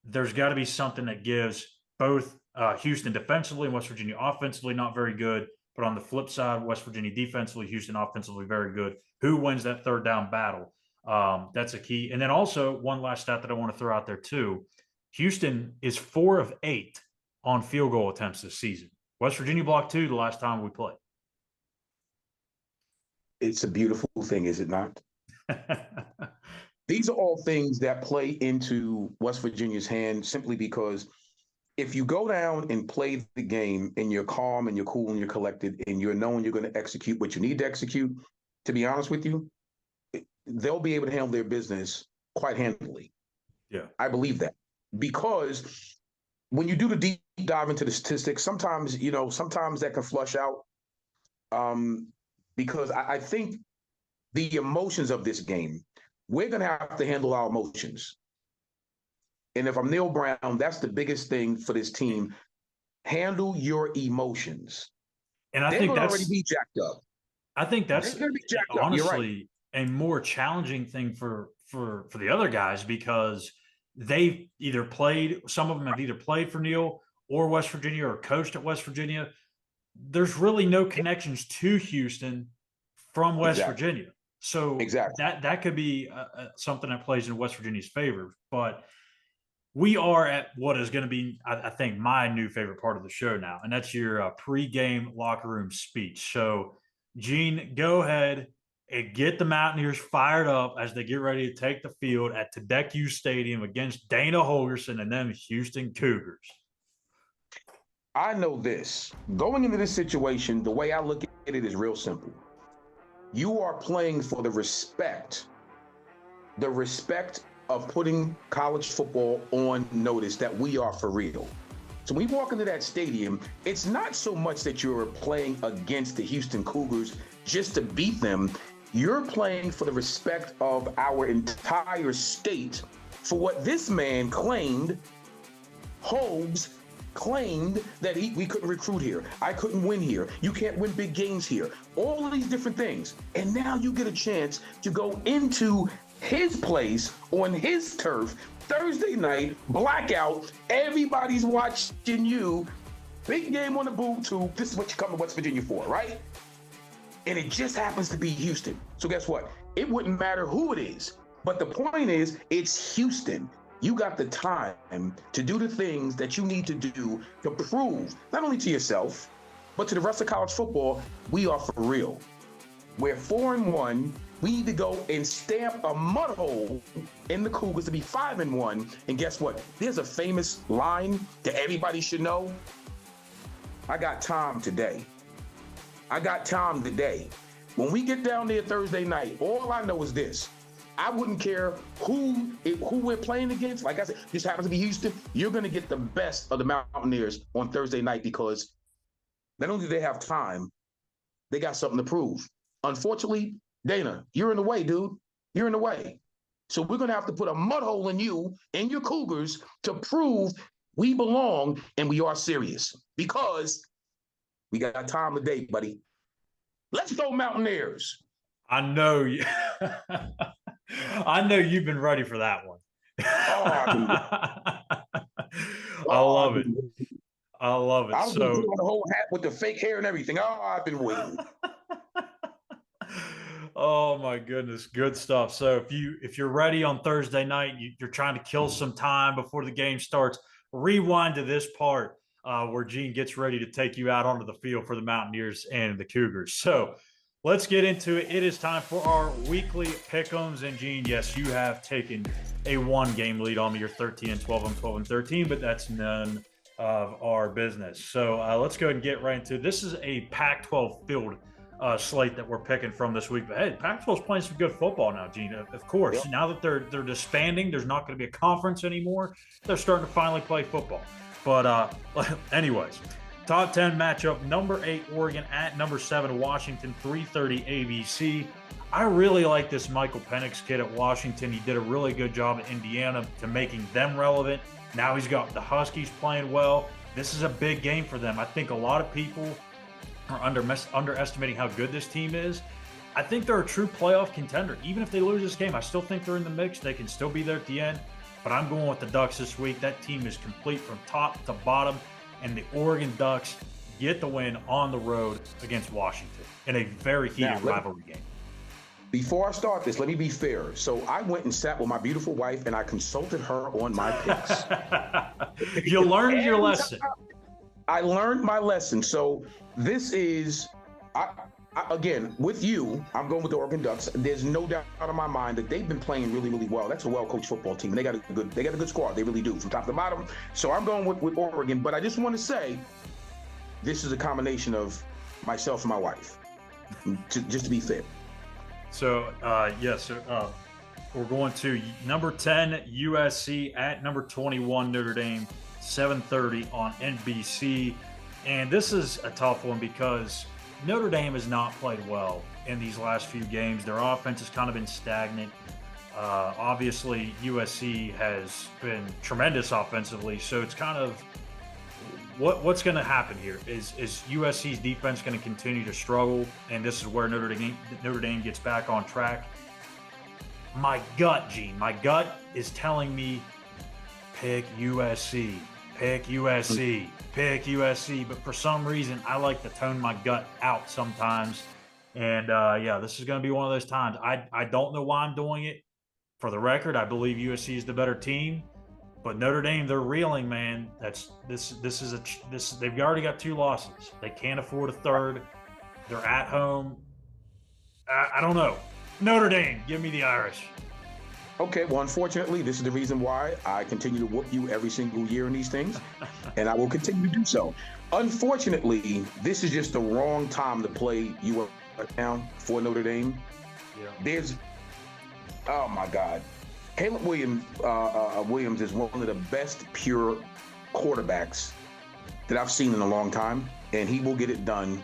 there's got to be something that gives both Houston defensively and West Virginia offensively not very good. But on the flip side, West Virginia defensively, Houston offensively, very good. Who wins that third down battle? That's a key. And then also one last stat that I want to throw out there too. Houston is 4 of 8 on field goal attempts this season. West Virginia blocked 2 the last time we played.
It's a beautiful thing, is it not? These are all things that play into West Virginia's hand simply because if you go down and play the game and you're calm and you're cool and you're collected and you're knowing you're going to execute what you need to execute, to be honest with you, they'll be able to handle their business quite handily.
Yeah,
I believe that, because when you do the deep dive into the statistics, sometimes that can flush out. Because I think the emotions of this game, we're going to have to handle our emotions. And if I'm Neil Brown, that's the biggest thing for this team. Handle your emotions.
and I
They're
think
going to
that's
already be jacked up.
I think that's
They're going to be jacked up. You're right.
honestly a more challenging thing for the other guys, because they've either played, some of them have either played for Neil or West Virginia or coached at West Virginia. There's really no connections to Houston from West Virginia. So that could be something that plays in West Virginia's favor. But we are at what is going to be, I think, my new favorite part of the show now, and that's your pregame locker room speech. So, Gene, go ahead and get the Mountaineers fired up as they get ready to take the field at TDECU Stadium against Dana Holgorsen and them Houston Cougars.
I know this. Going into this situation, the way I look at it is real simple. You are playing for the respect of putting college football on notice that we are for real. So when we walk into that stadium, it's not so much that you're playing against the Houston Cougars just to beat them. You're playing for the respect of our entire state for what this man claimed, Hogs claimed that we couldn't recruit here. I couldn't win here. You can't win big games here. All of these different things. And now you get a chance to go into his place on his turf Thursday night, blackout. Everybody's watching you. Big game on the boob tube. This is what you come to West Virginia for, right? And it just happens to be Houston. So guess what? It wouldn't matter who it is. But the point is, it's Houston. You got the time to do the things that you need to do to prove, not only to yourself, but to the rest of college football, we are for real. We're 4-1. We need to go and stamp a mud hole in the Cougars to be 5-1. And guess what? There's a famous line that everybody should know. I got time today. When we get down there Thursday night, all I know is this. I wouldn't care who we're playing against. Like I said, this happens to be Houston. You're going to get the best of the Mountaineers on Thursday night, because not only do they have time, they got something to prove. Unfortunately, Dana, you're in the way, dude. You're in the way. So we're going to have to put a mud hole in you and your Cougars to prove we belong and we are serious, because we got time today, buddy. Let's go Mountaineers.
I know you. I know you've been ready for that one. I love it. I love it.
I was doing the whole hat with the fake hair and everything. Oh, I've been waiting.
Oh my goodness, good stuff. So if you're ready on Thursday night, you're trying to kill some time before the game starts, rewind to this part where Gene gets ready to take you out onto the field for the Mountaineers and the Cougars. So let's get into it. It is time for our weekly pick'ems. And Gene, yes, you have taken a 1-game lead on me. You're 13-12. I'm 12-13, but that's none of our business. So let's go ahead and get right into it. This is a Pac-12 filled slate that we're picking from this week. But hey, Pac-12 is playing some good football now, Gene. Of course,
yep.
Now that they're disbanding, there's not going to be a conference anymore. They're starting to finally play football. But anyways, top 10 matchup, number 8 Oregon at number 7 Washington, 3:30 ABC. I really like this Michael Penix kid at Washington. He did a really good job at Indiana to making them relevant. Now he's got the Huskies playing well. This is a big game for them. I think a lot of people are underestimating how good this team is. I think they're a true playoff contender. Even if they lose this game, I still think they're in the mix. They can still be there at the end. But I'm going with the Ducks this week. That team is complete from top to bottom. And the Oregon Ducks get the win on the road against Washington in a very heated rivalry game.
Before I start this, let me be fair. So I went and sat with my beautiful wife and I consulted her on my picks.
You learned your lesson.
I learned my lesson. So this is, again, with you, I'm going with the Oregon Ducks. There's no doubt in my mind that they've been playing really, really well. That's a well-coached football team. And they got a good squad. They really do, from top to bottom. So I'm going with Oregon. But I just want to say, this is a combination of myself and my wife, just to be fair.
So, we're going to number 10 USC at number 21 Notre Dame, 7:30 on NBC. And this is a tough one because Notre Dame has not played well in these last few games. Their offense has kind of been stagnant. Obviously, USC has been tremendous offensively, so it's kind of what's going to happen here. Is USC's defense going to continue to struggle, and this is where Notre Dame gets back on track? My gut, Gene, my gut is telling me pick USC, pick USC, pick USC. But for some reason, I like to tone my gut out sometimes. And this is going to be one of those times. I don't know why I'm doing it. For the record, I believe USC is the better team. But Notre Dame, they're reeling, man. They've already got 2 losses. They can't afford a third. They're at home. I don't know. Notre Dame, give me the Irish.
Okay, well, unfortunately, this is the reason why I continue to whoop you every single year in these things, and I will continue to do so. Unfortunately, this is just the wrong time to play you down for Notre Dame. Yeah. Oh my God. Caleb Williams is one of the best pure quarterbacks that I've seen in a long time, and he will get it done,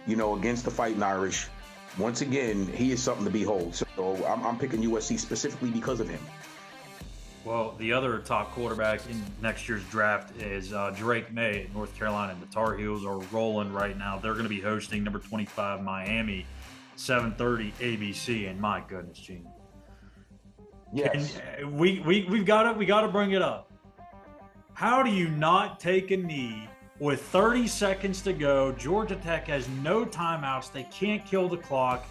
against the Fighting Irish. Once again, he is something to behold. So I'm picking USC specifically because of him.
Well, the other top quarterback in next year's draft is Drake May at North Carolina, and the Tar Heels are rolling right now. They're going to be hosting number 25 Miami, 7:30 ABC, and my goodness, Gene.
Yes.
And we got to bring it up. How do you not take a knee with 30 seconds to go? Georgia Tech has no timeouts. They can't kill the clock.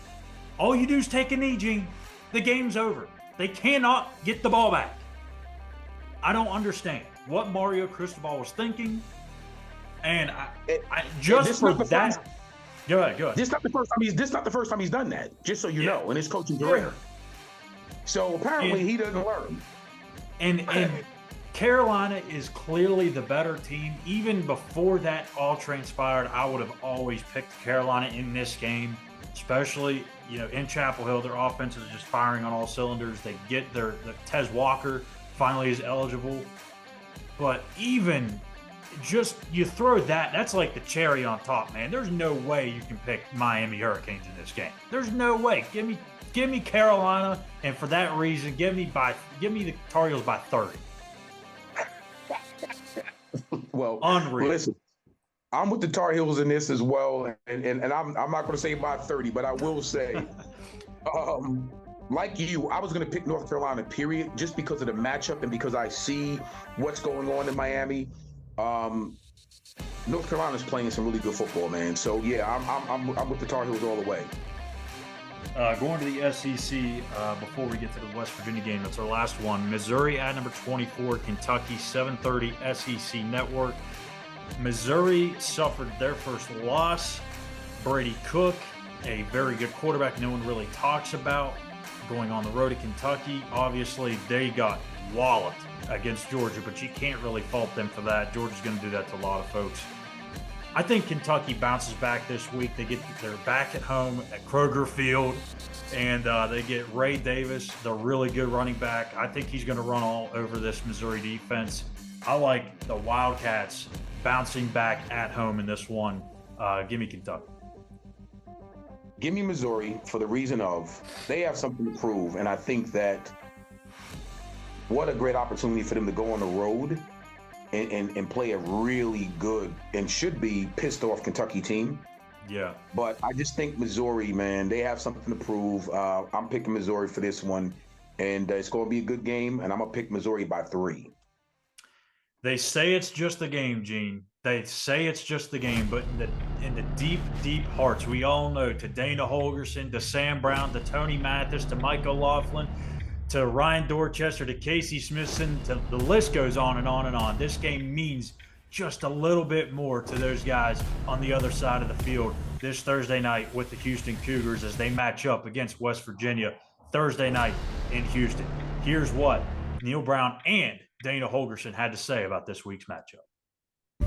All you do is take a knee, Gene. The game's over. They cannot get the ball back. I don't understand what Mario Cristobal was thinking. And Go ahead.
This is not the first time he's done that, just so you know, in his coaching career. So apparently he doesn't learn.
And Carolina is clearly the better team. Even before that all transpired, I would have always picked Carolina in this game, especially, in Chapel Hill. Their offense is just firing on all cylinders. They get the Tez Walker finally is eligible. But even just you throw that's like the cherry on top, man. There's no way you can pick Miami Hurricanes in this game. There's no way. Give me Carolina, and for that reason, give me the Tar Heels by 30.
Well,
unreal.
Listen, I'm with the Tar Heels in this as well, and I'm not going to say by 30, but I will say, like you, I was going to pick North Carolina, period, just because of the matchup and because I see what's going on in Miami. North Carolina's playing some really good football, man. So yeah, I'm with the Tar Heels all the way.
Going to the SEC, before we get to the West Virginia game, that's our last one. Missouri at number 24, Kentucky, 7:30 SEC Network. Missouri suffered their first loss. Brady Cook, a very good quarterback no one really talks about, going on the road to Kentucky. Obviously, they got walloped against Georgia, but you can't really fault them for that. Georgia's going to do that to a lot of folks. I think Kentucky bounces back this week. They're back at home at Kroger Field, and they get Ray Davis, the really good running back. I think he's going to run all over this Missouri defense. I like the Wildcats bouncing back at home in this one. Give me Kentucky.
Give me Missouri for the reason of they have something to prove, and I think that what a great opportunity for them to go on the road and play a really good and should be pissed off Kentucky team.
Yeah.
But I just think Missouri, man, they have something to prove. I'm picking Missouri for this one, and it's going to be a good game, and I'm going to pick Missouri by 3.
They say it's just a game, Gene, They say it's just the game, but in the deep, deep hearts, we all know, to Dana Holgorsen, to Sam Brown, to Tony Mathis, to Mike O'Loughlin, to Ryan Dorchester, to Casey Smithson, to the list goes on and on and on. This game means just a little bit more to those guys on the other side of the field this Thursday night with the Houston Cougars as they match up against West Virginia Thursday night in Houston. Here's what Neil Brown and Dana Holgorsen had to say about this week's matchup.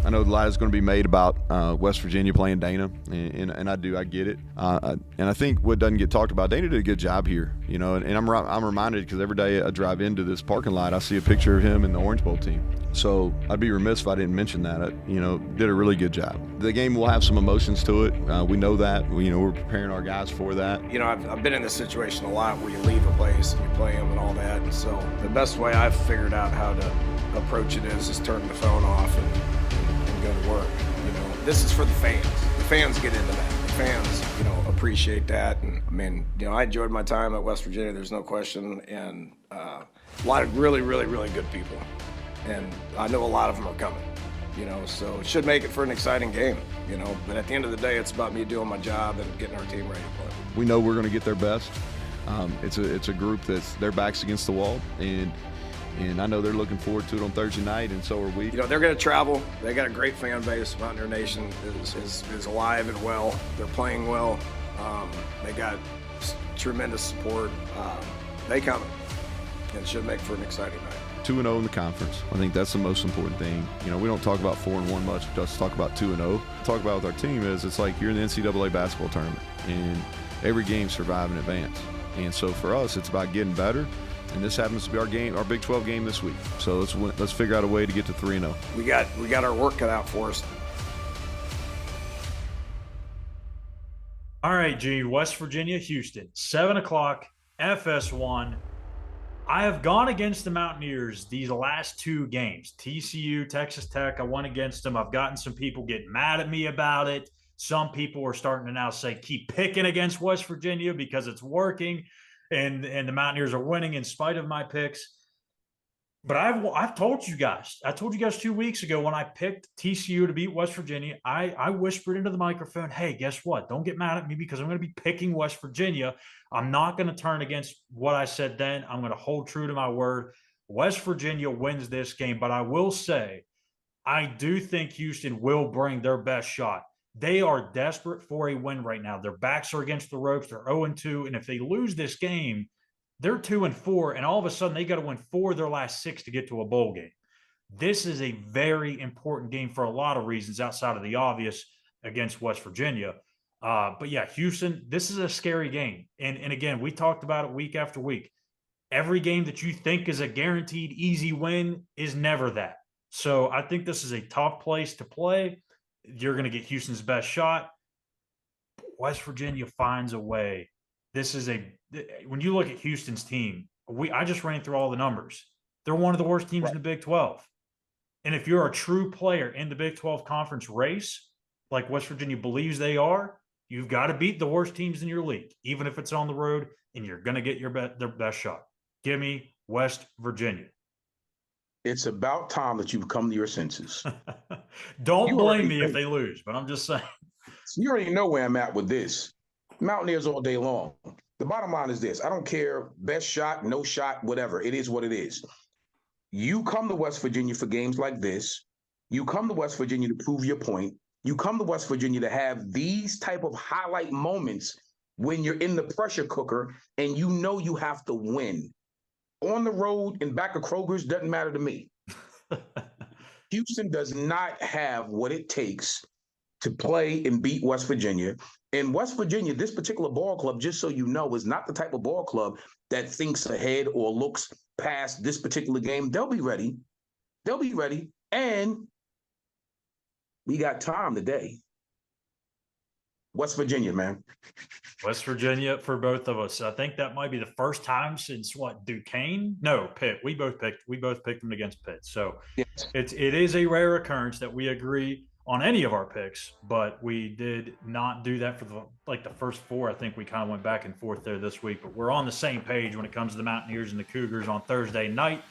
I know a lot is going to be made about West Virginia playing Dana, and I get it. And I think what doesn't get talked about, Dana did a good job here, you know. And I'm reminded because every day I drive into this parking lot, I see a picture of him and the Orange Bowl team. So I'd be remiss if I didn't mention that. Did a really good job. The game will have some emotions to it. We know that. We're preparing our guys for that.
I've been in this situation a lot where you leave a place and you play them and all that. And so the best way I've figured out how to approach it is turn the phone off and go to work. This is for the fans. The fans get into that. The fans, appreciate that. And I enjoyed my time at West Virginia, there's no question. And a lot of really, really, really good people. And I know a lot of them are coming, so it should make it for an exciting game, But at the end of the day, it's about me doing my job and getting our team ready to play.
We know we're going to get their best. It's a group that's their backs against the wall, and I know they're looking forward to it on Thursday night, and so are we.
They're going to travel. They got a great fan base. Mountaineer Nation is alive and well. They're playing well. They got tremendous support. They come, and it should make for an exciting night.
2-0 in the conference. I think that's the most important thing. We don't talk about 4-1 much. We just talk about 2-0. Talk about with our team is it's like you're in the NCAA basketball tournament, and every game survive in advance. And so for us, it's about getting better. And this happens to be our Big 12 game this week. So let's figure out a way to get to 3-0.
We got our work cut out for us.
All right, Gene, West Virginia, Houston, 7 o'clock, FS1. I have gone against the Mountaineers these last two games. TCU, Texas Tech, I went against them. I've gotten some people getting mad at me about it. Some people are starting to now say, keep picking against West Virginia because it's working. And the Mountaineers are winning in spite of my picks. But I've told you guys. I told you guys 2 weeks ago when I picked TCU to beat West Virginia, I whispered into the microphone, hey, guess what? Don't get mad at me because I'm going to be picking West Virginia. I'm not going to turn against what I said then. I'm going to hold true to my word. West Virginia wins this game. But I will say, I do think Houston will bring their best shot. They are desperate for a win right now. Their backs are against the ropes. They're 0-2. And if they lose this game, they're 2-4. And all of a sudden, they got to win 4 of their last 6 to get to a bowl game. This is a very important game for a lot of reasons outside of the obvious against West Virginia. But yeah, Houston, this is a scary game. And again, we talked about it week after week. Every game that you think is a guaranteed easy win is never that. So I think this is a tough place to play. You're going to get Houston's best shot. West Virginia finds a way. When you look at Houston's team, I just ran through all the numbers. They're one of the worst teams in the Big 12. And if you're a true player in the Big 12 conference race, like West Virginia believes they are, you've got to beat the worst teams in your league, even if it's on the road, and you're going to get their best shot. Give me West Virginia.
It's about time that you've come to your senses.
Don't blame me if they lose, but I'm just saying.
You already know where I'm at with this. Mountaineers all day long. The bottom line is this. I don't care, best shot, no shot, whatever. It is what it is. You come to West Virginia for games like this. You come to West Virginia to prove your point. You come to West Virginia to have these type of highlight moments when you're in the pressure cooker and you know you have to win. On the road and back of Kroger's doesn't matter to me. Houston does not have what it takes to play and beat West Virginia. And West Virginia, this particular ball club, just so you know, is not the type of ball club that thinks ahead or looks past this particular game. They'll be ready. They'll be ready. And we got time today. West Virginia, man.
West Virginia for both of us. I think that might be the first time since Duquesne? No, Pitt. We both picked them against Pitt. So
yes.
It is a rare occurrence that we agree on any of our picks, but we did not do that for the first 4. I think we kind of went back and forth there this week, but we're on the same page when it comes to the Mountaineers and the Cougars on Thursday night.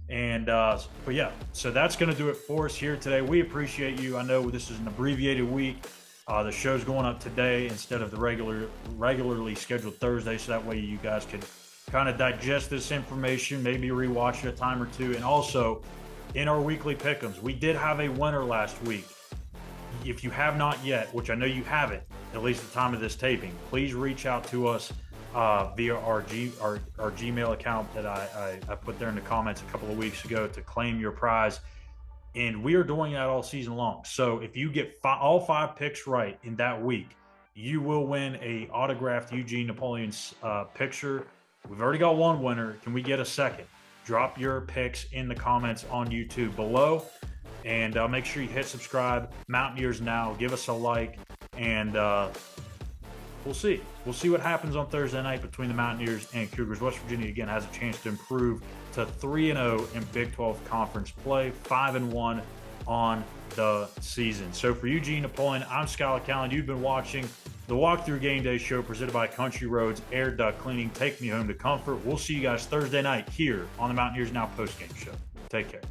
And but yeah, so that's going to do it for us here today. We appreciate you. I know this is an abbreviated week. The show's going up today instead of the regularly scheduled Thursday, so that way you guys can kind of digest this information, maybe rewatch it a time or two. And also, in our weekly pick'ems, we did have a winner last week. If you have not yet, which I know you haven't, at least at the time of this taping, please reach out to us via our Gmail account that I put there in the comments a couple of weeks ago to claim your prize. And we are doing that all season long. So if you get all 5 picks right in that week, you will win a autographed Eugene Napoleon picture. We've already got one winner. Can we get a second? Drop your picks in the comments on YouTube below. And make sure you hit subscribe. Mountaineers Now. Give us a like. And we'll see. We'll see what happens on Thursday night between the Mountaineers and Cougars. West Virginia, again, has a chance to improve to 3-0 in Big 12 conference play, 5-1 on the season. So for Eugene Napoleon, I'm Schuyler Callihan. You've been watching the Walkthrough Game Day Show presented by Country Roads Air Duct Cleaning. Take me home to comfort. We'll see you guys Thursday night here on the Mountaineers Now postgame show. Take care.